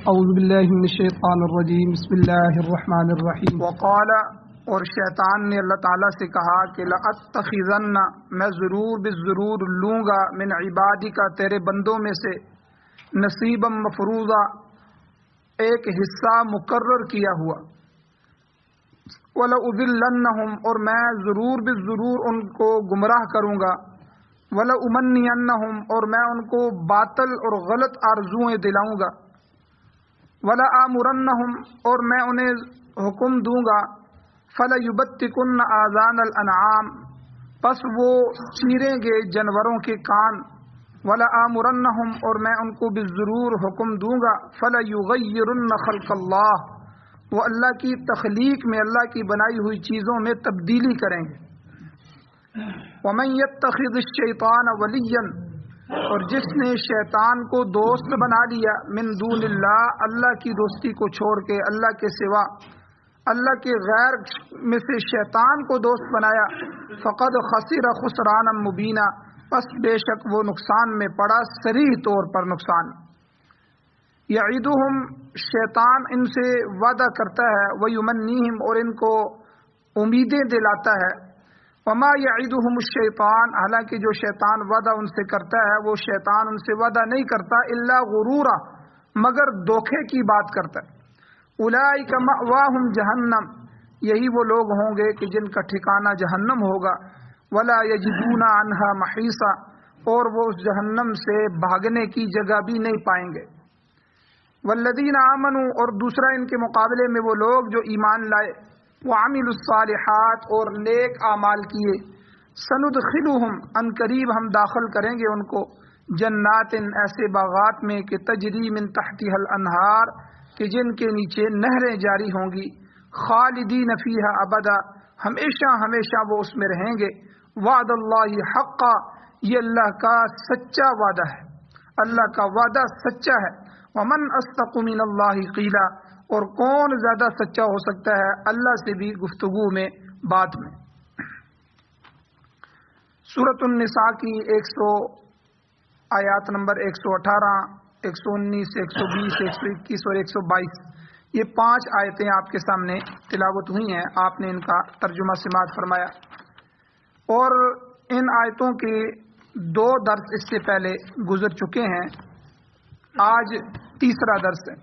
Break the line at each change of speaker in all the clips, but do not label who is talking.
اعوذ باللہ من الشیطان الرجیم بسم اللہ الرحمن الرحیم۔
وقال، اور شیطان نے اللہ تعالیٰ سے کہا کہ لَأَتَّخِذَنَّ، میں ضرور بالضرور لوں گا، من عبادک، تیرے بندوں میں سے، نصیبا مفروضا، ایک حصہ مقرر کیا ہوا، وَلَأُضِلَّنَّهُمْ، اور میں ضرور بالضرور ان کو گمراہ کروں گا، وَلَأُمَنِّيَنَّهُمْ، اور میں ان کو باطل اور غلط آرزوئیں دلاؤں گا، وَلَآمُرَنَّهُمْ، اور میں انہیں حکم دوں گا، فَلَيُبَتِّكُنَّ آذَانَ الْأَنْعَامِ، پس وہ چیریں گے جانوروں کے کان، وَلَآمُرَنَّهُمْ، اور میں ان کو بالضرور حکم دوں گا، فَلَيُغَيِّرُنَّ خَلْقَ اللَّهِ، وہ اللہ کی تخلیق میں، اللہ کی بنائی ہوئی چیزوں میں تبدیلی کریں گے، وَمَن يَتَّخِذِ الشَّيْطَانَ وَلِيًّا، اور جس نے شیطان کو دوست بنا لیا، من دون اللہ، اللہ کی دوستی کو چھوڑ کے، اللہ کے سوا، اللہ کے غیر میں سے شیطان کو دوست بنایا، فقد خسر خسرانا مبینا، پس بے شک وہ نقصان میں پڑا، صریح طور پر نقصان۔ یعیدہم، شیطان ان سے وعدہ کرتا ہے، ویمنیہم، اور ان کو امیدیں دلاتا ہے، وما یعیدہم الشیطان، حالانکہ جو شیطان وعدہ ان سے کرتا ہے، وہ شیطان ان سے وعدہ نہیں کرتا، الا غرورا، مگر دھوکے کی بات کرتا ہے۔ اولئک مأواہم جہنم، یہی وہ لوگ ہوں گے کہ جن کا ٹھکانہ جہنم ہوگا، ولا یجدون عنہا محیصا، اور وہ اس جہنم سے بھاگنے کی جگہ بھی نہیں پائیں گے۔ والذین آمنوا، اور دوسرا ان کے مقابلے میں وہ لوگ جو ایمان لائے، وعملوا الصالحات، اور نیک اعمال کیے، سندخلہم، ان قریب ہم داخل کریں گے ان کو، جنات، ایسے باغات میں کہ تجری من تحتها الانہار، کہ جن کے نیچے نہریں جاری ہوں گی، خالدین فیہا ابدا، ہمیشہ ہمیشہ وہ اس میں رہیں گے، وعد اللہ حقا، یہ اللہ کا سچا وعدہ ہے، اللہ کا وعدہ سچا ہے، ومن اصدق من اللہ قیلا، اور کون زیادہ سچا ہو سکتا ہے اللہ سے بھی گفتگو میں، بات میں۔ سورۃ النساء کی 100 آیات نمبر 118، 119، 120، 121 اور 122، یہ 5 آیتیں آپ کے سامنے تلاوت ہوئی ہیں، آپ نے ان کا ترجمہ سماعت فرمایا، اور ان آیتوں کے 2 درس اس سے پہلے گزر چکے ہیں، آج تیسرا درس ہے۔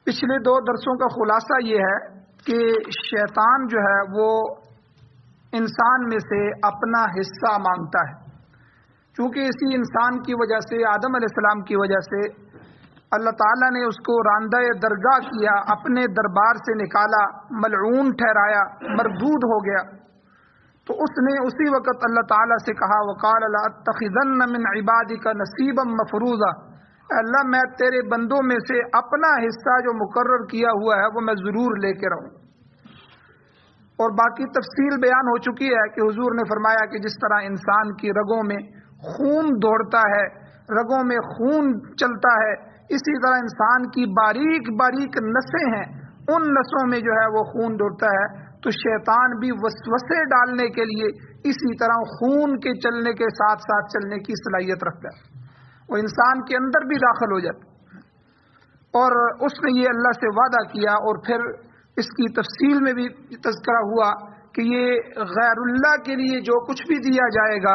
پچھلے 2 درسوں کا خلاصہ یہ ہے کہ شیطان جو ہے وہ انسان میں سے اپنا حصہ مانگتا ہے، چونکہ اسی انسان کی وجہ سے، آدم علیہ السلام کی وجہ سے، اللہ تعالیٰ نے اس کو راندہ درگاہ کیا، اپنے دربار سے نکالا، ملعون ٹھہرایا، مردود ہو گیا، تو اس نے اسی وقت اللہ تعالیٰ سے کہا، وَقَالَ لَأَتَّخِذَنَّ مِنْ عِبَادِكَ نَصِيبًا مَفْرُوضًا، اللہ میں تیرے بندوں میں سے اپنا حصہ جو مقرر کیا ہوا ہے وہ میں ضرور لے کے رہوں۔ اور باقی تفصیل بیان ہو چکی ہے کہ حضور نے فرمایا کہ جس طرح انسان کی رگوں میں خون دوڑتا ہے، رگوں میں خون چلتا ہے، اسی طرح انسان کی باریک باریک نسیں ہیں، ان نسوں میں جو ہے وہ خون دوڑتا ہے، تو شیطان بھی وسوسے ڈالنے کے لیے اسی طرح خون کے چلنے کے ساتھ ساتھ چلنے کی صلاحیت رکھتا ہے، وہ انسان کے اندر بھی داخل ہو جاتا، اور اس نے یہ اللہ سے وعدہ کیا، اور پھر اس کی تفصیل میں بھی تذکرہ ہوا کہ یہ غیر اللہ کے لیے جو کچھ بھی دیا جائے گا،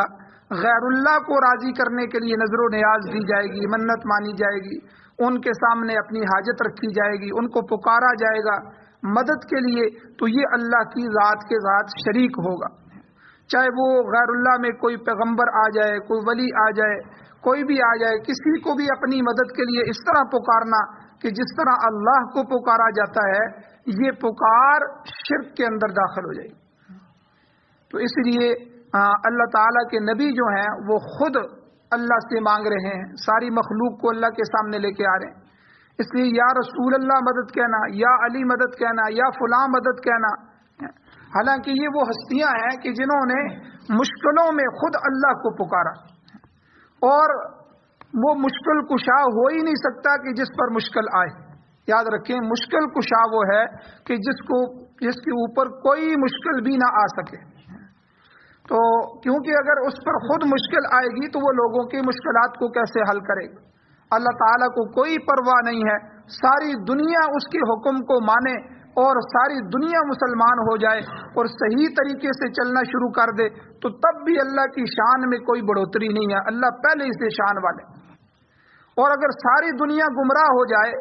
غیر اللہ کو راضی کرنے کے لیے نظر و نیاز دی جائے گی، منت مانی جائے گی، ان کے سامنے اپنی حاجت رکھی جائے گی، ان کو پکارا جائے گا مدد کے لیے، تو یہ اللہ کی ذات کے ذات شریک ہوگا، چاہے وہ غیر اللہ میں کوئی پیغمبر آ جائے، کوئی ولی آ جائے، کوئی بھی آ جائے، کسی کو بھی اپنی مدد کے لیے اس طرح پکارنا کہ جس طرح اللہ کو پکارا جاتا ہے، یہ پکار شرک کے اندر داخل ہو جائے گی۔ تو اس لیے اللہ تعالیٰ کے نبی جو ہیں وہ خود اللہ سے مانگ رہے ہیں، ساری مخلوق کو اللہ کے سامنے لے کے آ رہے ہیں، اس لیے یا رسول اللہ مدد کہنا، یا علی مدد کہنا، یا فلاں مدد کہنا، حالانکہ یہ وہ ہستیاں ہیں کہ جنہوں نے مشکلوں میں خود اللہ کو پکارا، اور وہ مشکل کشا ہو ہی نہیں سکتا کہ جس پر مشکل آئے۔ یاد رکھیں، مشکل کشا وہ ہے کہ جس کے اوپر کوئی مشکل بھی نہ آ سکے، تو کیونکہ اگر اس پر خود مشکل آئے گی تو وہ لوگوں کی مشکلات کو کیسے حل کرے گا؟ اللہ تعالیٰ کو کوئی پرواہ نہیں ہے، ساری دنیا اس کے حکم کو مانے اور ساری دنیا مسلمان ہو جائے اور صحیح طریقے سے چلنا شروع کر دے تو تب بھی اللہ کی شان میں کوئی بڑھوتری نہیں ہے، اللہ پہلے ہی سے شان والے۔ اور اگر ساری دنیا گمراہ ہو جائے،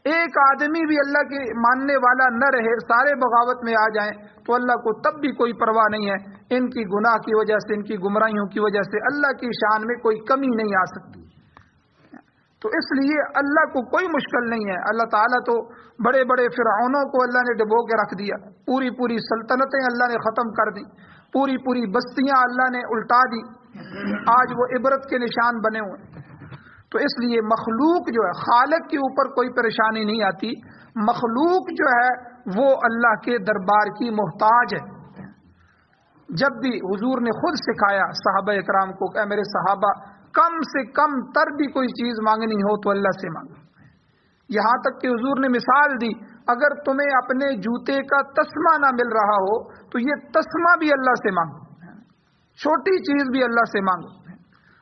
ایک آدمی بھی اللہ کے ماننے والا نہ رہے، سارے بغاوت میں آ جائیں تو اللہ کو تب بھی کوئی پرواہ نہیں ہے، ان کی گناہ کی وجہ سے، ان کی گمراہیوں کی وجہ سے اللہ کی شان میں کوئی کمی نہیں آ سکتی۔ تو اس لیے اللہ کو کوئی مشکل نہیں ہے۔ اللہ تعالیٰ تو بڑے بڑے فرعونوں کو اللہ نے ڈبو کے رکھ دیا، پوری پوری سلطنتیں اللہ نے ختم کر دی، پوری پوری بستیاں اللہ نے الٹا دی، آج وہ عبرت کے نشان بنے ہوئے۔ تو اس لیے مخلوق جو ہے، خالق کے اوپر کوئی پریشانی نہیں آتی، مخلوق جو ہے وہ اللہ کے دربار کی محتاج ہے۔ جب بھی حضور نے خود سکھایا صحابہ اکرام کو کہ میرے صحابہ کم سے کم تر بھی کوئی چیز مانگنی ہو تو اللہ سے مانگو، یہاں تک کہ حضور نے مثال دی، اگر تمہیں اپنے جوتے کا تسمہ نہ مل رہا ہو تو یہ تسمہ بھی اللہ سے مانگو، چھوٹی چیز بھی اللہ سے مانگو،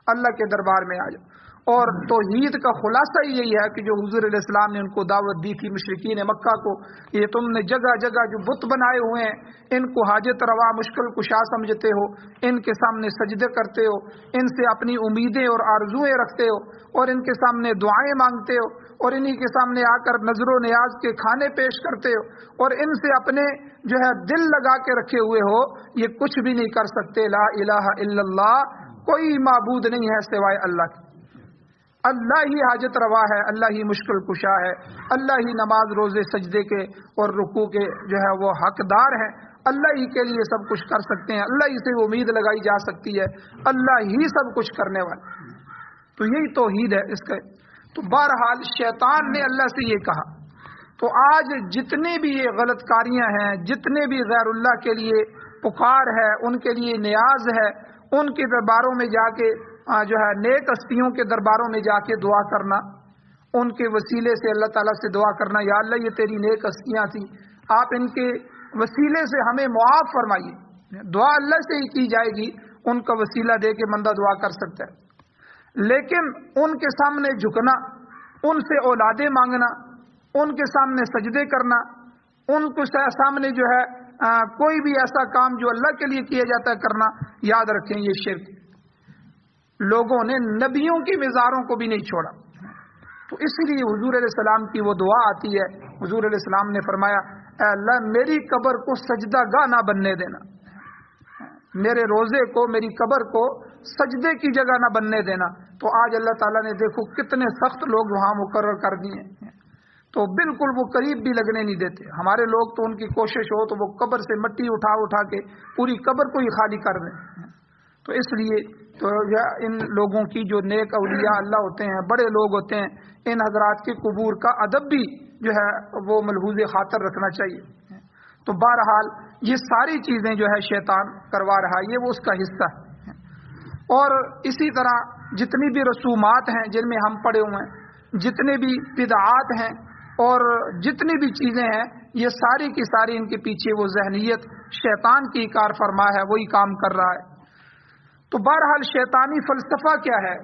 اللہ کے دربار میں آ جاؤ۔ اور توحید کا خلاصہ یہی ہے کہ جو حضور علیہ السلام نے ان کو دعوت دی تھی مشرکین مکہ کو، یہ تم نے جگہ جگہ جو بت بنائے ہوئے ہیں ان کو حاجت روا مشکل کشا سمجھتے ہو، ان کے سامنے سجدے کرتے ہو، ان سے اپنی امیدیں اور آرزوئیں رکھتے ہو اور ان کے سامنے دعائیں مانگتے ہو اور انہی کے سامنے آ کر نظر و نیاز کے کھانے پیش کرتے ہو اور ان سے اپنے جو ہے دل لگا کے رکھے ہوئے ہو، یہ کچھ بھی نہیں کر سکتے۔ لا الہ الا اللہ، کوئی معبود نہیں ہے سوائے اللہ کے، اللہ ہی حاجت روا ہے، اللہ ہی مشکل کشا ہے، اللہ ہی نماز روزے سجدے کے اور رکوع کے جو ہے وہ حقدار ہے، اللہ ہی کے لیے سب کچھ کر سکتے ہیں، اللہ ہی سے امید لگائی جا سکتی ہے، اللہ ہی سب کچھ کرنے والا۔ تو یہی توحید ہے اس کا۔ تو بہرحال شیطان نے اللہ سے یہ کہا، تو آج جتنی بھی یہ غلط کاریاں ہیں، جتنے بھی غیر اللہ کے لیے پکار ہے، ان کے لیے نیاز ہے، ان کے درباروں میں جا کے جو ہے نیک ہستیوں کے درباروں میں جا کے دعا کرنا، ان کے وسیلے سے اللہ تعالیٰ سے دعا کرنا، یا اللہ یہ تیری نیک ہستیاں تھیں، آپ ان کے وسیلے سے ہمیں معاف فرمائیے۔ دعا اللہ سے ہی کی جائے گی، ان کا وسیلہ دے کے بندہ دعا کر سکتا ہے، لیکن ان کے سامنے جھکنا، ان سے اولادیں مانگنا، ان کے سامنے سجدے کرنا، ان کے سامنے جو ہے کوئی بھی ایسا کام جو اللہ کے لیے کیا جاتا ہے کرنا، یاد رکھیں یہ شرک۔ لوگوں نے نبیوں کی مزاروں کو بھی نہیں چھوڑا۔ تو اسی لیے حضور علیہ السلام کی وہ دعا آتی ہے، حضور علیہ السلام نے فرمایا اے اللہ میری قبر کو سجدہ گاہ نہ بننے دینا، میرے روزے کو، میری قبر کو سجدے کی جگہ نہ بننے دینا۔ تو آج اللہ تعالیٰ نے دیکھو کتنے سخت لوگ وہاں مقرر کر دیے، تو بالکل وہ قریب بھی لگنے نہیں دیتے۔ ہمارے لوگ تو ان کی کوشش ہو تو وہ قبر سے مٹی اٹھا اٹھا کے پوری قبر کو ہی خالی کر دیں۔ تو اس لیے تو ان لوگوں کی جو نیک اولیاء اللہ ہوتے ہیں، بڑے لوگ ہوتے ہیں، ان حضرات کے قبور کا ادب بھی جو ہے وہ ملحوظ خاطر رکھنا چاہیے۔ تو بہرحال یہ ساری چیزیں جو ہے شیطان کروا رہا ہے، یہ وہ اس کا حصہ ہے۔ اور اسی طرح جتنی بھی رسومات ہیں جن میں ہم پڑے ہوئے ہیں، جتنے بھی بدعات ہیں اور جتنی بھی چیزیں ہیں، یہ ساری کی ساری ان کے پیچھے وہ ذہنیت شیطان کی کار فرما ہے، وہی کام کر رہا ہے۔ تو بہرحال شیطانی فلسفہ کیا ہے؟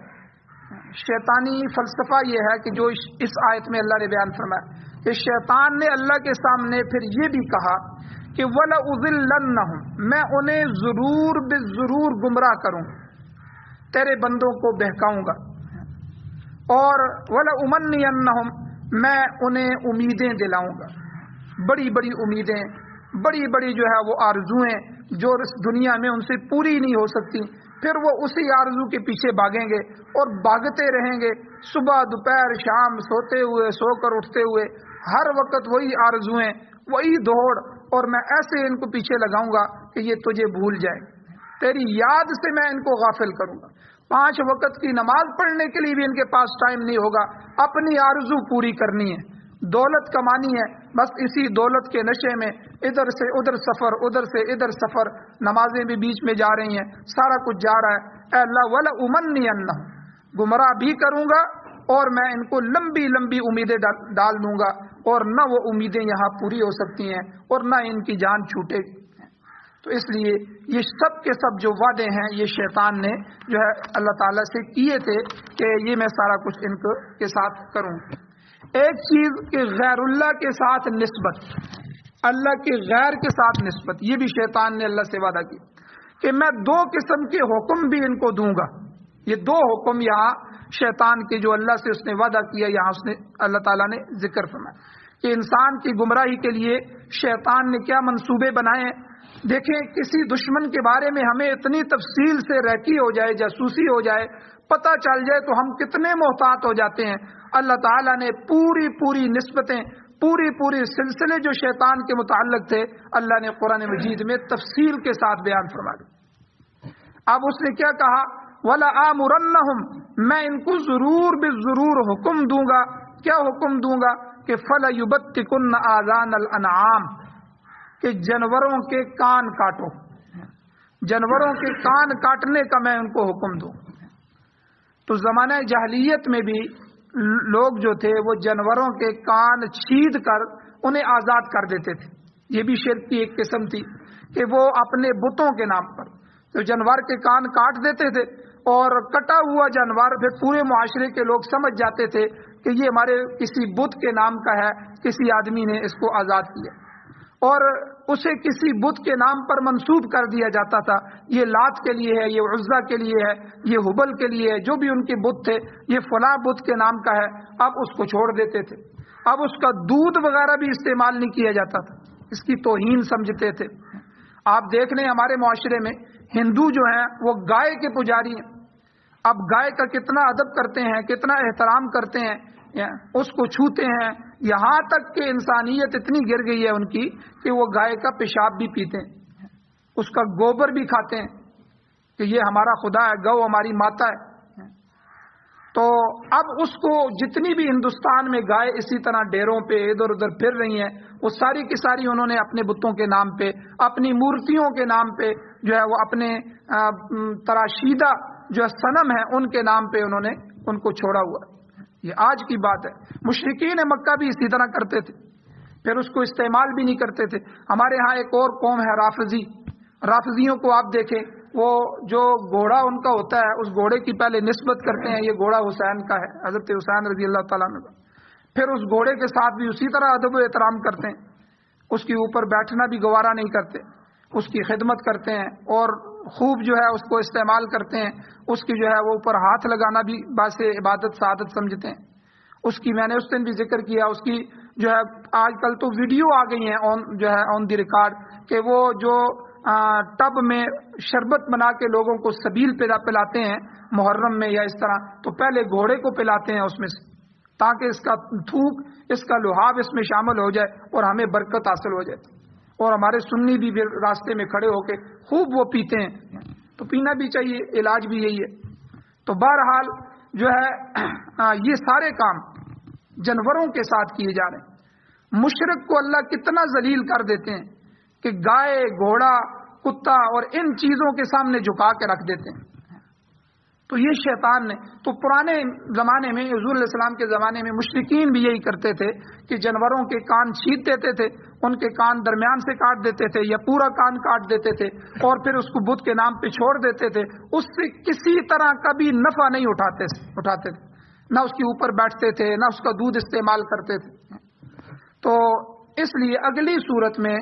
شیطانی فلسفہ یہ ہے کہ جو اس آیت میں اللہ نے بیان فرمایا کہ شیطان نے اللہ کے سامنے پھر یہ بھی کہا کہ وَلَأُضِلَّنَّهُمْ، میں انہیں ضرور بضرور گمراہ کروں، تیرے بندوں کو بہکاؤں گا، اور وَلَأُمَنِّيَنَّهُمْ، میں انہیں امیدیں دلاؤں گا، بڑی بڑی امیدیں، بڑی بڑی جو ہے وہ آرزویں جو اس دنیا میں ان سے پوری نہیں ہو سکتی، پھر وہ اسی آرزو کے پیچھے بھاگیں گے اور بھاگتے رہیں گے، صبح دوپہر شام، سوتے ہوئے، سو کر اٹھتے ہوئے، ہر وقت وہی آرزویں، وہی دوڑ، اور میں ایسے ان کو پیچھے لگاؤں گا کہ یہ تجھے بھول جائیں، تیری یاد سے میں ان کو غافل کروں گا۔ 5 وقت کی نماز پڑھنے کے لیے بھی ان کے پاس ٹائم نہیں ہوگا، اپنی آرزو پوری کرنی ہے، دولت کمانی ہے، بس اسی دولت کے نشے میں ادھر سے ادھر سفر، ادھر سے ادھر سفر، نمازیں بھی بیچ میں جا رہی ہیں، سارا کچھ جا رہا ہے۔ اے اللہ وَلَأُمَنِّيَنَّهُمْ، گمراہ بھی کروں گا اور میں ان کو لمبی لمبی امیدیں ڈال دوں گا، اور نہ وہ امیدیں یہاں پوری ہو سکتی ہیں اور نہ ان کی جان چھوٹے گی۔ تو اس لیے یہ سب کے سب جو وعدے ہیں یہ شیطان نے جو ہے اللہ تعالیٰ سے کیے تھے کہ یہ میں سارا کچھ ان کے ساتھ کروں. ایک چیز کہ غیر اللہ کے ساتھ نسبت، اللہ کے غیر کے ساتھ نسبت، یہ بھی شیطان نے اللہ سے وعدہ کیا کہ میں 2 قسم کے حکم بھی ان کو دوں گا. یہ 2 حکم یہاں شیطان کے جو اللہ سے اس نے وعدہ کیا، یہاں اس نے اللہ تعالیٰ نے ذکر فرمایا کہ انسان کی گمراہی کے لیے شیطان نے کیا منصوبے بنائے ہیں. دیکھیں کسی دشمن کے بارے میں ہمیں اتنی تفصیل سے ریکی ہو جائے، جاسوسی ہو جائے، پتہ چل جائے تو ہم کتنے محتاط ہو جاتے ہیں. اللہ تعالیٰ نے پوری نسبتیں، پوری سلسلے جو شیطان کے متعلق تھے اللہ نے قرآن مجید میں تفصیل کے ساتھ بیان فرما دی. اب اس نے کیا کہا؟ وَلَآمُرَنَّهُمْ، میں ان کو ضرور حکم دوں گا. کیا حکم دوں گا؟ کہ فَلَيُبَتِّكُنَّ آذَانَ الْأَنْعَامِ، کہ جانوروں کے کان کاٹو، جانوروں کے کان کاٹنے کا میں ان کو حکم دوں. تو زمانہ جاہلیت میں بھی لوگ جو تھے وہ جانوروں کے کان چھید کر انہیں آزاد کر دیتے تھے. یہ بھی شرک کی ایک قسم تھی کہ وہ اپنے بتوں کے نام پر تو جانور کے کان کاٹ دیتے تھے، اور کٹا ہوا جانور پھر پورے معاشرے کے لوگ سمجھ جاتے تھے کہ یہ ہمارے کسی بت کے نام کا ہے، کسی آدمی نے اس کو آزاد کیا، اور اسے کسی بت کے نام پر منسوب کر دیا جاتا تھا. یہ لات کے لیے ہے، یہ عزا کے لیے ہے، یہ ہبل کے لیے ہے، جو بھی ان کے بت تھے یہ فلاں بت کے نام کا ہے. اب اس کو چھوڑ دیتے تھے. اب اس کا دودھ وغیرہ بھی استعمال نہیں کیا جاتا تھا، اس کی توہین سمجھتے تھے. آپ دیکھ لیں ہمارے معاشرے میں ہندو جو ہیں وہ گائے کے پجاری ہیں. اب گائے کا کتنا ادب کرتے ہیں، کتنا احترام کرتے ہیں، اس کو چھوتے ہیں. یہاں تک کہ انسانیت اتنی گر گئی ہے ان کی کہ وہ گائے کا پیشاب بھی پیتے ہیں، اس کا گوبر بھی کھاتے ہیں کہ یہ ہمارا خدا ہے، گو ہماری ماتا ہے. تو اب اس کو جتنی بھی ہندوستان میں گائے اسی طرح ڈیروں پہ ادھر ادھر پھر رہی ہیں، وہ ساری کی ساری انہوں نے اپنے بتوں کے نام پہ، اپنی مورتیوں کے نام پہ جو ہے وہ اپنے تراشیدہ جو صنم ہے ان کے نام پہ انہوں نے ان کو چھوڑا ہوا. یہ آج کی بات ہے. مشرکین مکہ بھی اسی طرح کرتے تھے، پھر اس کو استعمال بھی نہیں کرتے تھے. ہمارے ہاں ایک اور قوم ہے رافضی. رافضیوں کو آپ دیکھیں، وہ جو گھوڑا ان کا ہوتا ہے اس گھوڑے کی پہلے نسبت کرتے ہیں، یہ گھوڑا حسین کا ہے، حضرت حسین رضی اللہ تعالیٰ عنہ کا. پھر اس گھوڑے کے ساتھ بھی اسی طرح ادب و احترام کرتے ہیں، اس کے اوپر بیٹھنا بھی گوارا نہیں کرتے، اس کی خدمت کرتے ہیں اور خوب جو ہے اس کو استعمال کرتے ہیں. اس کی جو ہے وہ اوپر ہاتھ لگانا بھی باعث عبادت سعادت سمجھتے ہیں. اس کی میں نے اس دن بھی ذکر کیا، اس کی جو ہے آج کل تو ویڈیو آ گئی ہیں آن دی ریکارڈ کہ وہ جو ٹب میں شربت بنا کے لوگوں کو سبیل پلاتے ہیں محرم میں یا اس طرح، تو پہلے گھوڑے کو پلاتے ہیں اس میں سے، تاکہ اس کا تھوک، اس کا لحاف اس میں شامل ہو جائے اور ہمیں برکت حاصل ہو جائے. اور ہمارے سنی بھی راستے میں کھڑے ہو کے خوب وہ پیتے ہیں، تو پینا بھی چاہیے، علاج بھی یہی ہے. تو بہرحال جو ہے یہ سارے کام جانوروں کے ساتھ کیے جا رہے ہیں. مشرک کو اللہ کتنا ذلیل کر دیتے ہیں کہ گائے، گھوڑا، کتا اور ان چیزوں کے سامنے جھکا کے رکھ دیتے ہیں. تو یہ شیطان نے، تو پرانے زمانے میں حضور علیہ السلام کے زمانے میں مشرکین بھی یہی کرتے تھے کہ جانوروں کے کان چھید دیتے تھے، ان کے کان درمیان سے کاٹ دیتے تھے یا پورا کان کاٹ دیتے تھے اور پھر اس کو بت کے نام پہ چھوڑ دیتے تھے. اس سے کسی طرح کا بھی نفع نہیں اٹھاتے تھے، نہ اس کے اوپر بیٹھتے تھے، نہ اس کا دودھ استعمال کرتے تھے. تو اس لیے اگلی صورت میں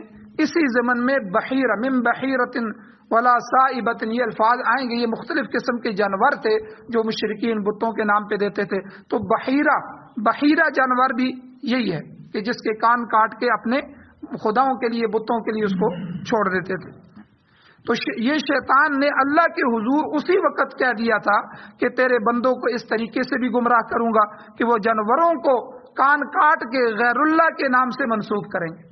اسی ضمن میں بحیرہ من بحیرۃ ولا صائبۃ یہ الفاظ آئیں گے. یہ مختلف قسم کے جانور تھے جو مشرکین بتوں کے نام پہ دیتے تھے. تو بحیرہ جانور بھی یہی ہے کہ جس کے کان کاٹ کے اپنے خداؤں کے لیے، بتوں کے لیے اس کو چھوڑ دیتے تھے. تو یہ شیطان نے اللہ کے حضور اسی وقت کہہ دیا تھا کہ تیرے بندوں کو اس طریقے سے بھی گمراہ کروں گا کہ وہ جانوروں کو کان کاٹ کے غیر اللہ کے نام سے منسوب کریں گے.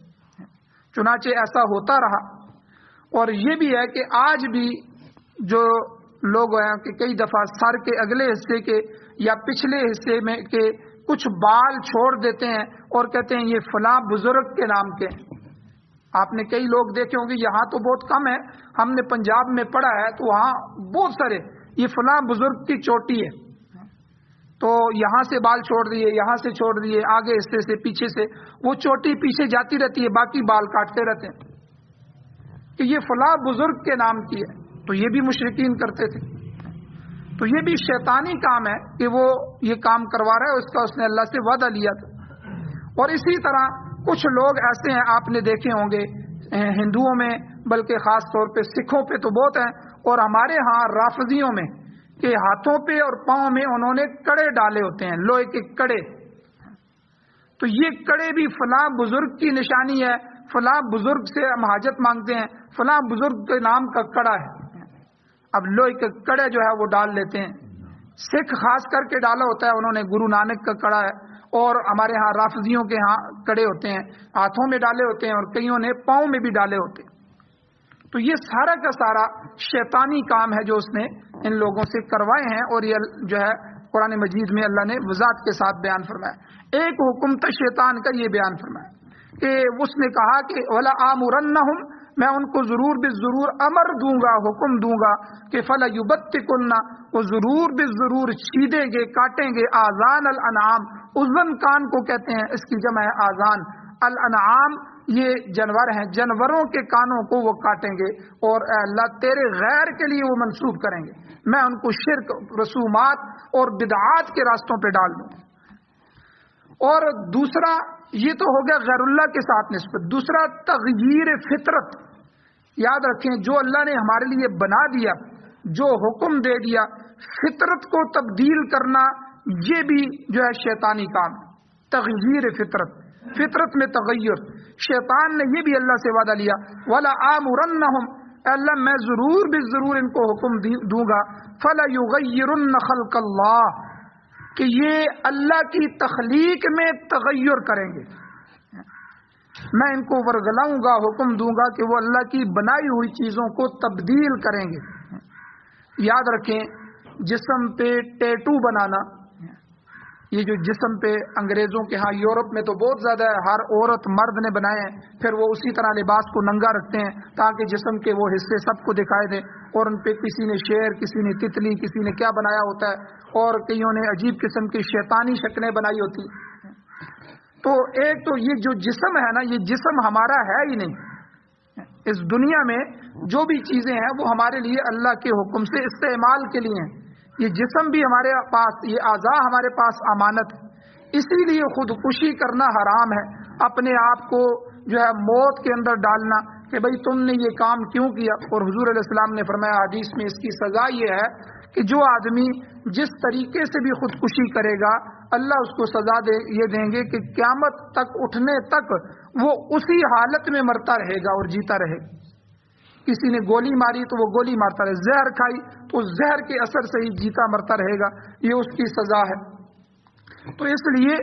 چنانچہ ایسا ہوتا رہا. اور یہ بھی ہے کہ آج بھی جو لوگ ہیں کہ کئی دفعہ سر کے اگلے حصے کے یا پچھلے حصے میں کے کچھ بال چھوڑ دیتے ہیں اور کہتے ہیں یہ فلاں بزرگ کے نام کے ہیں. آپ نے کئی لوگ دیکھے ہوں گے، یہاں تو بہت کم ہے، ہم نے پنجاب میں پڑھا ہے تو وہاں بہت سارے یہ فلاں بزرگ کی چوٹی ہے، تو یہاں سے بال چھوڑ دیے، یہاں سے چھوڑ دیے، آگے حصے سے، پیچھے سے، وہ چوٹی پیچھے جاتی رہتی ہے، باقی بال کاٹتے رہتے ہیں. کہ یہ فلاں بزرگ کے نام کی ہے، تو یہ بھی مشرکین کرتے تھے. تو یہ بھی شیطانی کام ہے کہ وہ یہ کام کروا رہا ہے، اس کا اس نے اللہ سے وعدہ لیا تھا. اور اسی طرح کچھ لوگ ایسے ہیں، آپ نے دیکھے ہوں گے ہندوؤں میں، بلکہ خاص طور پہ سکھوں پہ تو بہت ہیں، اور ہمارے ہاں رافضیوں میں، کہ ہاتھوں پہ اور پاؤں میں انہوں نے کڑے ڈالے ہوتے ہیں، لوہے کے کڑے. تو یہ کڑے بھی فلاں بزرگ کی نشانی ہے، فلاں بزرگ سے ہم حاجت مانگتے ہیں، فلاں بزرگ کے نام کا کڑا ہے. اب لوہے کے کڑے جو ہے وہ ڈال لیتے ہیں. سکھ خاص کر کے ڈالا ہوتا ہے انہوں نے، گرو نانک کا کڑا ہے. اور ہمارے ہاں رافضیوں کے ہاں کڑے ہوتے ہیں، ہاتھوں میں ڈالے ہوتے ہیں، اور کئیوں نے پاؤں میں بھی ڈالے ہوتے ہیں. تو یہ سارا کا سارا شیطانی کام ہے جو اس نے ان لوگوں سے کروائے ہیں، اور یہ جو ہے قرآن مجید میں اللہ نے وضاحت کے ساتھ بیان فرمایا. ایک حکم تھا شیطان کا، یہ بیان فرمایا کہ اس نے کہا کہ وَلَا آمُرَنَّهُمْ، میں ان کو ضرور بالضرور امر دوں گا، حکم دوں گا کہ فَلَيُبَتِّكُنَّ، وہ ضرور بالضرور چھیدیں گے، کاٹیں گے، آذان الانعام، اذن کان کو کہتے ہیں، اس کی جمع ہے آذان. الانعام یہ جانور ہیں، جانوروں کے کانوں کو وہ کاٹیں گے، اور اے اللہ تیرے غیر کے لیے وہ منسوب کریں گے. میں ان کو شرک، رسومات اور بدعات کے راستوں پہ ڈال دوں. اور دوسرا یہ تو ہو گیا غیر اللہ کے ساتھ نسبت. دوسرا تغییر فطرت. یاد رکھیں جو اللہ نے ہمارے لیے بنا دیا، جو حکم دے دیا، فطرت کو تبدیل کرنا، یہ بھی جو ہے شیطانی کام. تغییر فطرت، فطرت میں تغیر. شیطان نے یہ بھی اللہ سے وعدہ لیا، وَلَا آمُرَنَّهُمْ، اللہ میں ضرور بالضرور ان کو حکم دوں گا، فَلَيُغَيِّرُنَّ خَلْقَ اللَّهِ، کہ یہ اللہ کی تخلیق میں تغیر کریں گے. میں ان کو ورگلاؤں گا، حکم دوں گا کہ وہ اللہ کی بنائی ہوئی چیزوں کو تبدیل کریں گے. یاد رکھیں جسم پہ ٹیٹو بنانا، یہ جو جسم پہ انگریزوں کے ہاں یورپ میں تو بہت زیادہ ہے، ہر عورت مرد نے بنائے ہیں، پھر وہ اسی طرح لباس کو ننگا رکھتے ہیں تاکہ جسم کے وہ حصے سب کو دکھائے دیں، اور ان پہ کسی نے شیر، کسی نے تتلی، کسی نے کیا بنایا ہوتا ہے، اور کئیوں نے عجیب قسم کی شیطانی شکلیں بنائی ہوتی. تو ایک تو یہ جو جسم ہے نا، یہ جسم ہمارا ہے ہی نہیں. اس دنیا میں جو بھی چیزیں ہیں وہ ہمارے لیے اللہ کے حکم سے استعمال کے لیے ہیں. یہ جسم بھی ہمارے پاس، یہ اعضاء ہمارے پاس امانت ہے. اسی لیے خودکشی کرنا حرام ہے، اپنے آپ کو جو ہے موت کے اندر ڈالنا کہ بھئی تم نے یہ کام کیوں کیا. اور حضور علیہ السلام نے فرمایا حدیث میں، اس کی سزا یہ ہے کہ جو آدمی جس طریقے سے بھی خودکشی کرے گا، اللہ اس کو سزا یہ دیں گے کہ قیامت تک اٹھنے تک وہ اسی حالت میں مرتا رہے گا اور جیتا رہے گا. کسی نے گولی ماری تو وہ گولی مارتا رہے، زہر کھائی تو زہر کے اثر سے ہی جیتا مرتا رہے گا. یہ اس کی سزا ہے. تو اس لیے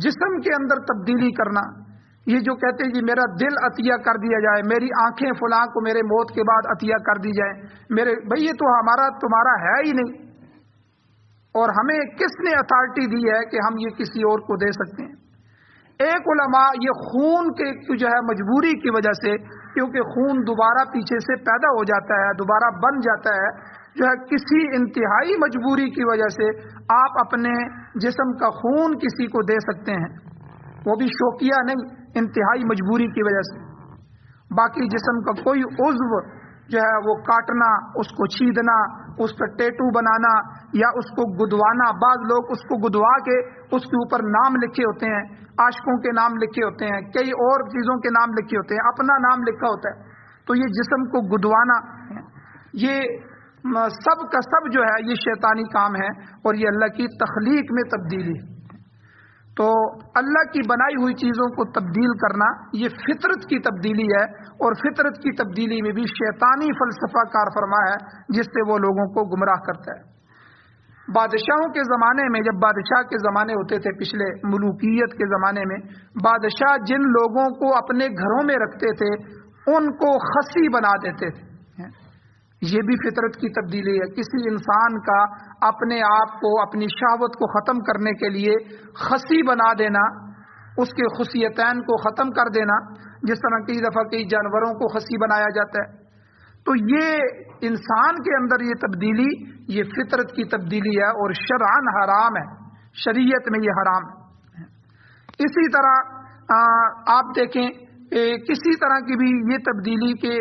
جسم کے اندر تبدیلی کرنا، یہ جو کہتے ہیں کہ میرا دل عطیہ کر دیا جائے، میری آنکھیں فلاں کو میرے موت کے بعد عطیہ کر دی جائیں، بھئی یہ تو ہمارا تمہارا ہے ہی نہیں. اور ہمیں کس نے اتھارٹی دی ہے کہ ہم یہ کسی اور کو دے سکتے ہیں؟ ایک علماء یہ خون کے جو ہے مجبوری کی وجہ سے، کیونکہ خون دوبارہ پیچھے سے پیدا ہو جاتا ہے، دوبارہ بن جاتا ہے، جو ہے کسی انتہائی مجبوری کی وجہ سے آپ اپنے جسم کا خون کسی کو دے سکتے ہیں، وہ بھی شوقیہ نہیں، انتہائی مجبوری کی وجہ سے. باقی جسم کا کوئی عضو جو ہے وہ کاٹنا، اس کو چھیدنا، اس کا ٹیٹو بنانا یا اس کو گدوانا. بعض لوگ اس کو گدوا کے اس کے اوپر نام لکھے ہوتے ہیں، عاشقوں کے نام لکھے ہوتے ہیں، کئی اور چیزوں کے نام لکھے ہوتے ہیں، اپنا نام لکھا ہوتا ہے. تو یہ جسم کو گدوانا، یہ سب کا سب جو ہے یہ شیطانی کام ہے، اور یہ اللہ کی تخلیق میں تبدیلی. تو اللہ کی بنائی ہوئی چیزوں کو تبدیل کرنا یہ فطرت کی تبدیلی ہے، اور فطرت کی تبدیلی میں بھی شیطانی فلسفہ کار فرما ہے جس سے وہ لوگوں کو گمراہ کرتا ہے. بادشاہوں کے زمانے میں، جب بادشاہ کے زمانے ہوتے تھے پچھلے ملوکیت کے زمانے میں، بادشاہ جن لوگوں کو اپنے گھروں میں رکھتے تھے ان کو خصی بنا دیتے تھے. یہ بھی فطرت کی تبدیلی ہے. کسی انسان کا اپنے آپ کو، اپنی شہوت کو ختم کرنے کے لیے خصی بنا دینا، اس کے خصیتین کو ختم کر دینا، جس طرح کئی دفعہ کئی جانوروں کو خصی بنایا جاتا ہے. تو یہ انسان کے اندر یہ تبدیلی، یہ فطرت کی تبدیلی ہے، اور شرعاً حرام ہے، شریعت میں یہ حرام ہے. اسی طرح آپ دیکھیں کسی طرح کی بھی یہ تبدیلی کے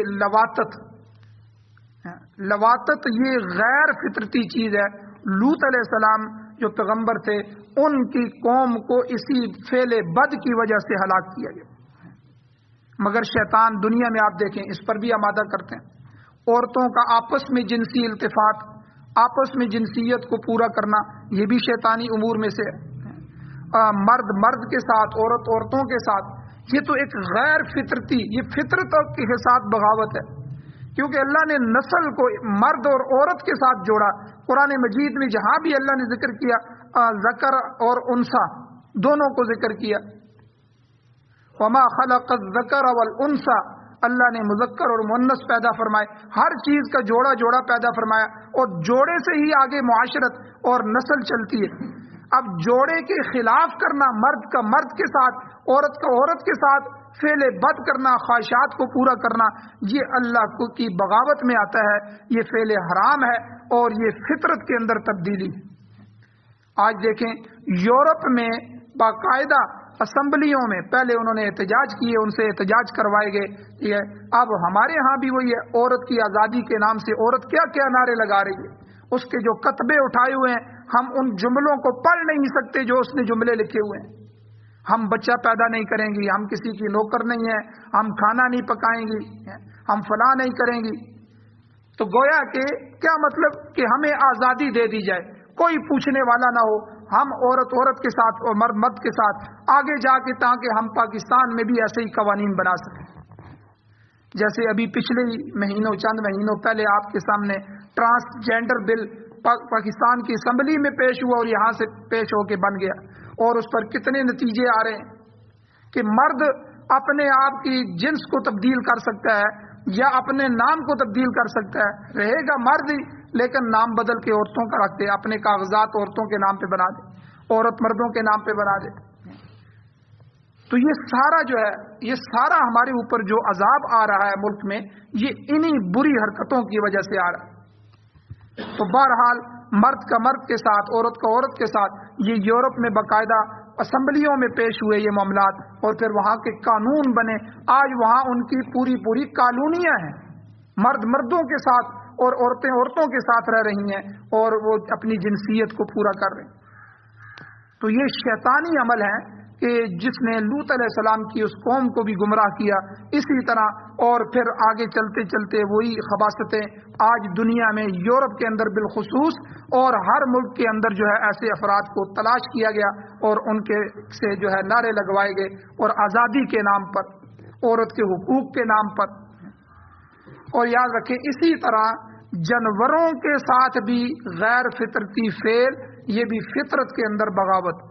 لواتت یہ غیر فطرتی چیز ہے. لوط علیہ السلام جو پیغمبر تھے ان کی قوم کو اسی فعل بد کی وجہ سے ہلاک کیا گیا. مگر شیطان دنیا میں آپ دیکھیں اس پر بھی آمادہ کرتے ہیں. عورتوں کا آپس میں جنسی التفات، آپس میں جنسیت کو پورا کرنا، یہ بھی شیطانی امور میں سے ہے. مرد مرد کے ساتھ، عورت عورتوں کے ساتھ، یہ تو ایک غیر فطرتی، یہ فطرت کے ساتھ بغاوت ہے. کیونکہ اللہ نے نسل کو مرد اور عورت کے ساتھ جوڑا. قرآن مجید میں جہاں بھی اللہ نے ذکر کیا ذکر اور انثى دونوں کو ذکر کیا. وما خلق الذکر والانثى، اللہ نے مذکر اور مؤنث پیدا فرمائے، ہر چیز کا جوڑا جوڑا پیدا فرمایا، اور جوڑے سے ہی آگے معاشرت اور نسل چلتی ہے. اب جوڑے کے خلاف کرنا، مرد کا مرد کے ساتھ، عورت کا عورت کے ساتھ فعل بد کرنا، خواہشات کو پورا کرنا، یہ اللہ کی بغاوت میں آتا ہے. یہ فعل حرام ہے اور یہ فطرت کے اندر تبدیلی ہے. آج دیکھیں یورپ میں باقاعدہ اسمبلیوں میں پہلے انہوں نے احتجاج کیے، ان سے احتجاج کروائے گئے. اب ہمارے ہاں بھی وہی ہے، عورت کی آزادی کے نام سے عورت کیا کیا نعرے لگا رہی ہے. اس کے جو کتبے اٹھائے ہوئے ہیں، ہم ان جملوں کو پڑھ نہیں سکتے جو اس نے جملے لکھے ہوئے ہیں. ہم بچہ پیدا نہیں کریں گی، ہم کسی کی نوکر نہیں ہیں، ہم کھانا نہیں پکائیں گی، ہم فلاں نہیں کریں گی. تو گویا کہ کیا مطلب کہ ہمیں آزادی دے دی جائے، کوئی پوچھنے والا نہ ہو، ہم عورت عورت کے ساتھ اور مرد مرد کے ساتھ آگے جا کے، تاکہ ہم پاکستان میں بھی ایسے ہی قوانین بنا سکیں. جیسے ابھی پچھلے چند مہینوں پہلے آپ کے سامنے ٹرانسجینڈر بل پاکستان کی اسمبلی میں پیش ہوا اور یہاں سے پیش ہو کے بن گیا، اور اس پر کتنے نتیجے آ رہے ہیں کہ مرد اپنے آپ کی جنس کو تبدیل کر سکتا ہے یا اپنے نام کو تبدیل کر سکتا ہے، رہے گا مرد ہی لیکن نام بدل کے عورتوں کا رکھ دے، اپنے کاغذات عورتوں کے نام پہ بنا دے، عورت مردوں کے نام پہ بنا دے. تو یہ سارا جو ہے، یہ سارا ہمارے اوپر جو عذاب آ رہا ہے ملک میں، یہ انہی بری حرکتوں کی وجہ سے آ رہا ہے. تو بہرحال مرد کا مرد کے ساتھ، عورت کا عورت کے ساتھ، یہ یورپ میں باقاعدہ اسمبلیوں میں پیش ہوئے یہ معاملات، اور پھر وہاں کے قانون بنے. آج وہاں ان کی پوری کالونیاں ہیں، مرد مردوں کے ساتھ اور عورتیں عورتوں کے ساتھ رہ رہی ہیں، اور وہ اپنی جنسیت کو پورا کر رہے ہیں. تو یہ شیطانی عمل ہے کہ جس نے لوط علیہ السلام کی اس قوم کو بھی گمراہ کیا. اسی طرح اور پھر آگے چلتے چلتے وہی خباثتیں آج دنیا میں، یورپ کے اندر بالخصوص اور ہر ملک کے اندر جو ہے ایسے افراد کو تلاش کیا گیا اور ان کے سے جو ہے نعرے لگوائے گئے، اور آزادی کے نام پر، عورت کے حقوق کے نام پر. اور یاد رکھیں اسی طرح جانوروں کے ساتھ بھی غیر فطرتی فعل، یہ بھی فطرت کے اندر بغاوت.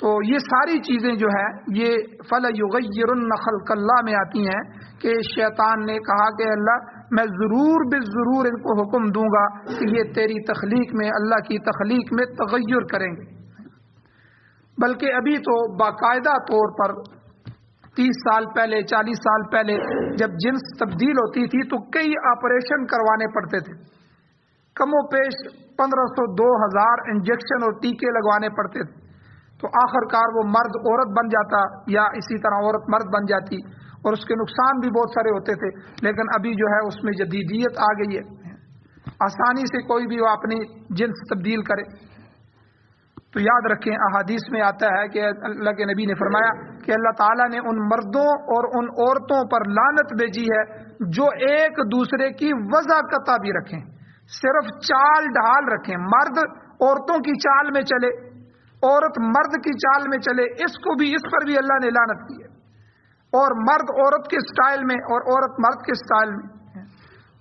تو یہ ساری چیزیں جو ہیں یہ فَلَيُغَيِّرُنَّ خَلْقَ اللَّهِ میں آتی ہیں کہ شیطان نے کہا کہ اللہ میں ضرور بالضرور ان کو حکم دوں گا کہ یہ تیری تخلیق میں، اللہ کی تخلیق میں تغیر کریں گے. بلکہ ابھی تو باقاعدہ طور پر 30 سال پہلے، 40 سال پہلے جب جنس تبدیل ہوتی تھی تو کئی آپریشن کروانے پڑتے تھے، کم و پیش 1500 2000 انجیکشن اور ٹیکے لگوانے پڑتے تھے. تو آخر کار وہ مرد عورت بن جاتا یا اسی طرح عورت مرد بن جاتی، اور اس کے نقصان بھی بہت سارے ہوتے تھے. لیکن ابھی جو ہے اس میں جدیدیت آ گئی ہے، آسانی سے کوئی بھی وہ اپنی جنس تبدیل کرے. تو یاد رکھیں احادیث میں آتا ہے کہ اللہ کے نبی نے فرمایا کہ اللہ تعالیٰ نے ان مردوں اور ان عورتوں پر لعنت بھیجی ہے جو ایک دوسرے کی وضاقتہ بھی رکھیں، صرف چال ڈھال رکھیں. مرد عورتوں کی چال میں چلے، عورت مرد کی چال میں چلے، اس پر بھی اللہ نے لعنت کی ہے. اور مرد عورت کے سٹائل میں اور عورت مرد کے سٹائل میں.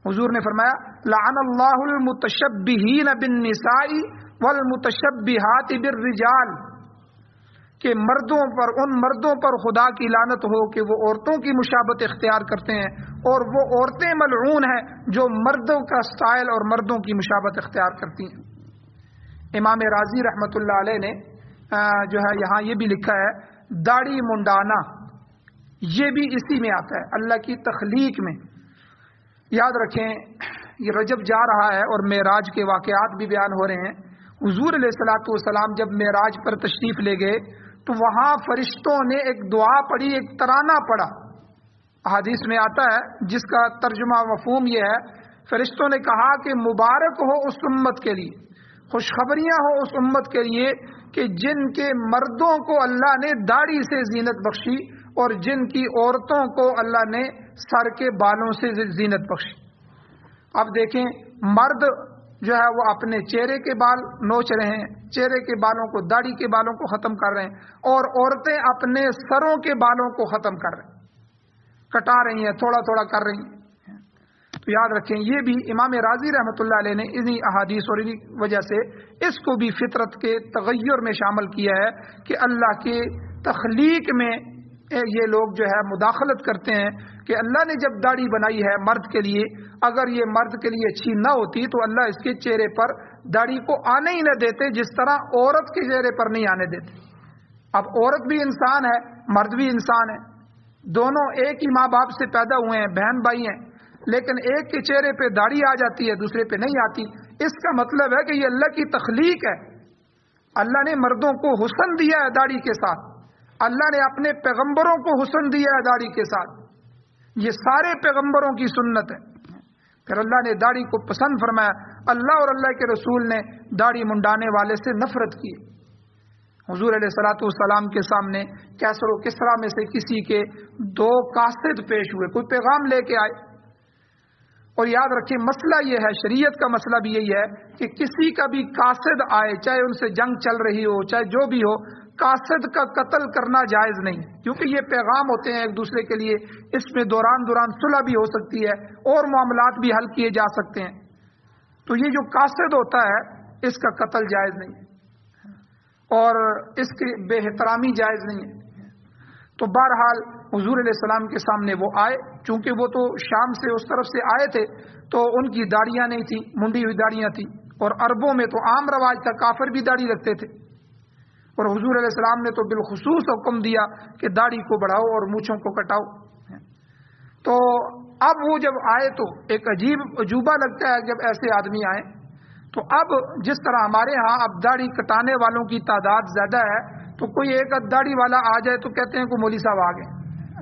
حضور نے فرمایا لعن اللہ المتشبہین بالنساء والمتشبہات بالرجال، کہ ان مردوں پر خدا کی لعنت ہو کہ وہ عورتوں کی مشابہت اختیار کرتے ہیں، اور وہ عورتیں ملعون ہیں جو مردوں کا سٹائل اور مردوں کی مشابہت اختیار کرتی ہیں. امام رازی رحمۃ اللہ علیہ نے جو ہے یہاں یہ بھی لکھا ہے داڑھی منڈانا، یہ بھی اسی میں آتا ہے اللہ کی تخلیق میں. یاد رکھیں یہ رجب جا رہا ہے اور معراج کے واقعات بھی بیان ہو رہے ہیں. حضور علیہ الصلوۃ والسلام جب معراج پر تشریف لے گئے تو وہاں فرشتوں نے ایک دعا پڑھی، ایک ترانہ پڑھا. حدیث میں آتا ہے جس کا ترجمہ مفہوم یہ ہے، فرشتوں نے کہا کہ مبارک ہو اس امت کے لیے، خوشخبریاں ہو اس امت کے لیے کہ جن کے مردوں کو اللہ نے داڑھی سے زینت بخشی اور جن کی عورتوں کو اللہ نے سر کے بالوں سے زینت بخشی. اب دیکھیں، مرد جو ہے وہ اپنے چہرے کے بال نوچ رہے ہیں، چہرے کے بالوں کو، داڑھی کے بالوں کو ختم کر رہے ہیں، اور عورتیں اپنے سروں کے بالوں کو ختم کر رہے ہیں، کٹا رہی ہیں، تھوڑا تھوڑا کر رہی ہیں. تو یاد رکھیں، یہ بھی امام رازی رحمۃ اللہ علیہ نے انہی احادیث اور انہی وجہ سے اس کو بھی فطرت کے تغیر میں شامل کیا ہے کہ اللہ کے تخلیق میں یہ لوگ جو ہے مداخلت کرتے ہیں کہ اللہ نے جب داڑھی بنائی ہے مرد کے لیے، اگر یہ مرد کے لیے اچھی نہ ہوتی تو اللہ اس کے چہرے پر داڑھی کو آنے ہی نہ دیتے، جس طرح عورت کے چہرے پر نہیں آنے دیتے. اب عورت بھی انسان ہے، مرد بھی انسان ہے، دونوں ایک ہی ماں باپ سے پیدا ہوئے ہیں، بہن بھائی ہیں، لیکن ایک کے چہرے پہ داڑھی آ جاتی ہے، دوسرے پہ نہیں آتی. اس کا مطلب ہے کہ یہ اللہ کی تخلیق ہے. اللہ نے مردوں کو حسن دیا ہے داڑھی کے ساتھ، اللہ نے اپنے پیغمبروں کو حسن دیا ہے داڑھی کے ساتھ. یہ سارے پیغمبروں کی سنت ہے. پھر اللہ نے داڑھی کو پسند فرمایا. اللہ اور اللہ کے رسول نے داڑھی منڈانے والے سے نفرت کی. حضور علیہ الصلوۃ والسلام کے سامنے کیسر و کسریٰ میں سے کسی کے 2 قاصد پیش ہوئے، کوئی پیغام لے کے آئے. اور یاد رکھیں، مسئلہ یہ ہے، شریعت کا مسئلہ بھی یہی ہے کہ کسی کا بھی قاصد آئے، چاہے ان سے جنگ چل رہی ہو، چاہے جو بھی ہو، قاصد کا قتل کرنا جائز نہیں، کیونکہ یہ پیغام ہوتے ہیں ایک دوسرے کے لیے. اس میں دوران صلح بھی ہو سکتی ہے اور معاملات بھی حل کیے جا سکتے ہیں. تو یہ جو قاصد ہوتا ہے اس کا قتل جائز نہیں ہے اور اس کی بے احترامی جائز نہیں ہے. تو بہرحال حضور علیہ السلام کے سامنے وہ آئے، چونکہ وہ تو شام سے اس طرف سے آئے تھے تو ان کی داڑیاں نہیں تھیں، منڈی ہوئی داڑیاں تھیں، اور عربوں میں تو عام رواج تھا، کافر بھی داڑھی رکھتے تھے. اور حضور علیہ السلام نے تو بالخصوص حکم دیا کہ داڑھی کو بڑھاؤ اور مونچھوں کو کٹاؤ. تو اب وہ جب آئے تو ایک عجوبہ لگتا ہے جب ایسے آدمی آئے. تو اب جس طرح ہمارے ہاں اب داڑھی کٹانے والوں کی تعداد زیادہ ہے، تو کوئی ایک داڑھی والا آ جائے تو کہتے ہیں کہ مولوی صاحب آ گئے،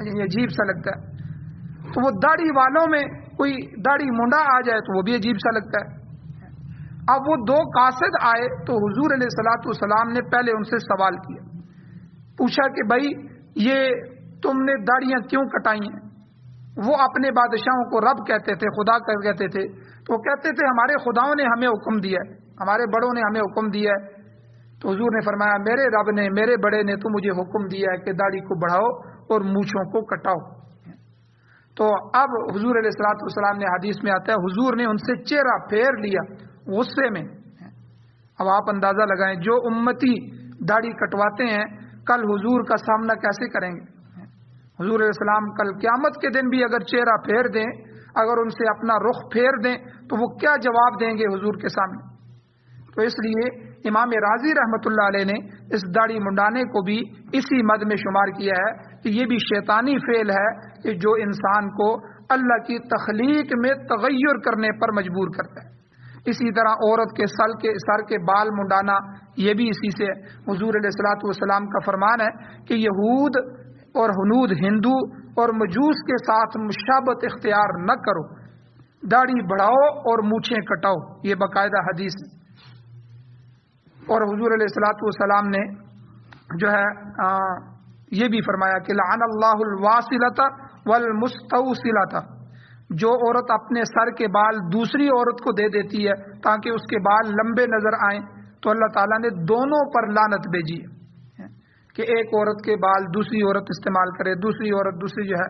یہ عجیب سا لگتا ہے. تو وہ داڑھی والوں میں کوئی داڑھی منڈا آ جائے تو وہ بھی عجیب سا لگتا ہے. اب وہ 2 قاصد آئے تو حضور علیہ الصلوۃ والسلام نے پہلے ان سے سوال کیا، پوچھا کہ بھائی یہ تم نے داڑیاں کیوں کٹائی ہیں؟ وہ اپنے بادشاہوں کو رب کہتے تھے، خدا کہتے تھے. تو وہ کہتے تھے ہمارے خداؤں نے ہمیں حکم دیا ہے، ہمارے بڑوں نے ہمیں حکم دیا ہے. تو حضور نے فرمایا میرے رب نے، میرے بڑے نے تو مجھے حکم دیا ہے کہ داڑھی کو بڑھاؤ اور مونچھوں کو کٹاؤ. تو اب حضور علیہ الصلوۃ والسلام نے، حدیث میں آتا ہے، حضور نے ان سے چہرہ پھیر لیا غصے میں. اب آپ اندازہ لگائیں جو امتی داڑھی کٹواتے ہیں کل حضور کا سامنا کیسے کریں گے. حضور علیہ السلام کل قیامت کے دن بھی اگر چہرہ پھیر دیں، اگر ان سے اپنا رخ پھیر دیں تو وہ کیا جواب دیں گے حضور کے سامنے. تو اس لیے امام رازی رحمۃ اللہ علیہ نے اس داڑھی منڈانے کو بھی اسی مد میں شمار کیا ہے کہ یہ بھی شیطانی فعل ہے کہ جو انسان کو اللہ کی تخلیق میں تغیر کرنے پر مجبور کرتا ہے. اسی طرح عورت کے سر کے بال منڈانا یہ بھی اسی سے. حضور علیہ الصلوۃ والسلام کا فرمان ہے کہ یہود اور ہنود، ہندو اور مجوس کے ساتھ مشابہت اختیار نہ کرو، داڑھی بڑھاؤ اور مونچھیں کٹاؤ، یہ باقاعدہ حدیث ہے. اور حضور علیہ الصلوۃ والسلام نے جو ہے یہ بھی فرمایا کہ لعن اللہ الواصلۃ والمستوصلۃ، جو عورت اپنے سر کے بال دوسری عورت کو دے دیتی ہے تاکہ اس کے بال لمبے نظر آئیں، تو اللہ تعالیٰ نے دونوں پر لعنت بھیجی ہے کہ ایک عورت کے بال دوسری عورت استعمال کرے، دوسری عورت دوسری جو ہے.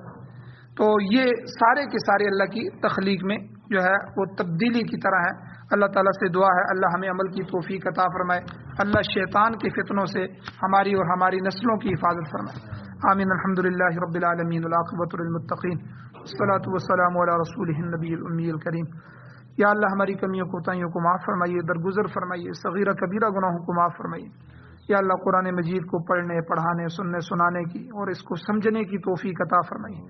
تو یہ سارے کے سارے اللہ کی تخلیق میں جو ہے وہ تبدیلی کی طرح ہے. اللہ تعالیٰ سے دعا ہے اللہ ہمیں عمل کی توفیق عطا فرمائے، اللہ شیطان کے فتنوں سے ہماری اور ہماری نسلوں کی حفاظت فرمائے. آمین. الحمدللہ رب العالمین والعاقبۃ للمتقین والصلاۃ والسلام علی رسولہ النبی الامی الکریم. یا اللہ ہماری کمیوں کوتاہیوں کو معاف فرمائیے، درگزر فرمائیے، صغیرہ کبیرہ گناہوں کو معاف فرمائیے. یا اللہ قرآن مجید کو پڑھنے، پڑھانے، سننے، سنانے کی اور اس کو سمجھنے کی توفیق عطا فرمائیے.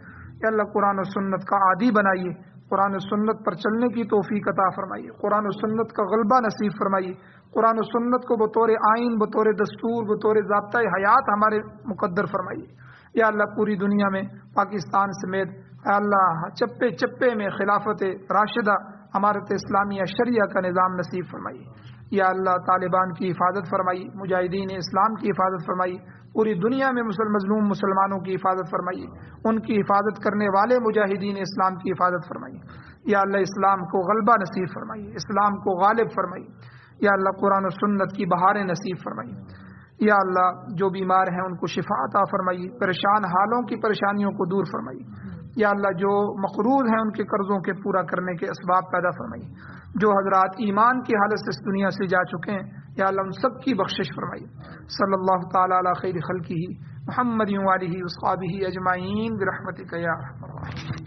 یا اللہ قرآن و سنت کا عادی بنائیے، قرآن و سنت پر چلنے کی توفیق عطا فرمائیے، قرآن و سنت کا غلبہ نصیب فرمائیے، قرآن و سنت کو بطور آئین، بطور دستور، بطور ضابطۂ حیات ہمارے مقدر فرمائیے۔ یا اللہ پوری دنیا میں پاکستان سمیت اے اللہ چپے چپے میں خلافت راشدہ، امارت اسلامیہ شریعہ کا نظام نصیب فرمائیے۔ یا اللہ طالبان کی حفاظت فرمائیے، مجاہدین اسلام کی حفاظت فرمائیے، پوری دنیا میں مظلوم مسلمانوں کی حفاظت فرمائیے، ان کی حفاظت کرنے والے مجاہدین اسلام کی حفاظت فرمائیے۔ یا اللہ اسلام کو غلبہ نصیب فرمائیے، اسلام کو غالب فرمائیے۔ یا اللہ قرآن و سنت کی بہاریں نصیب فرمائیے۔ یا اللہ جو بیمار ہیں ان کو شفا عطا فرمائیے، پریشان حالوں کی پریشانیوں کو دور فرمائیے۔ یا اللہ جو مقروض ہیں ان کے قرضوں کے پورا کرنے کے اسباب پیدا فرمائیے۔ جو حضرات ایمان کی حالت سے اس دنیا سے جا چکے ہیں یا اللہ ان سب کی بخشش فرمائیے۔ صلی اللہ تعالی علی خیر خلقہ محمد و آلہ و اصحابہ اجمعین برحمتک یا ارحم الراحمین۔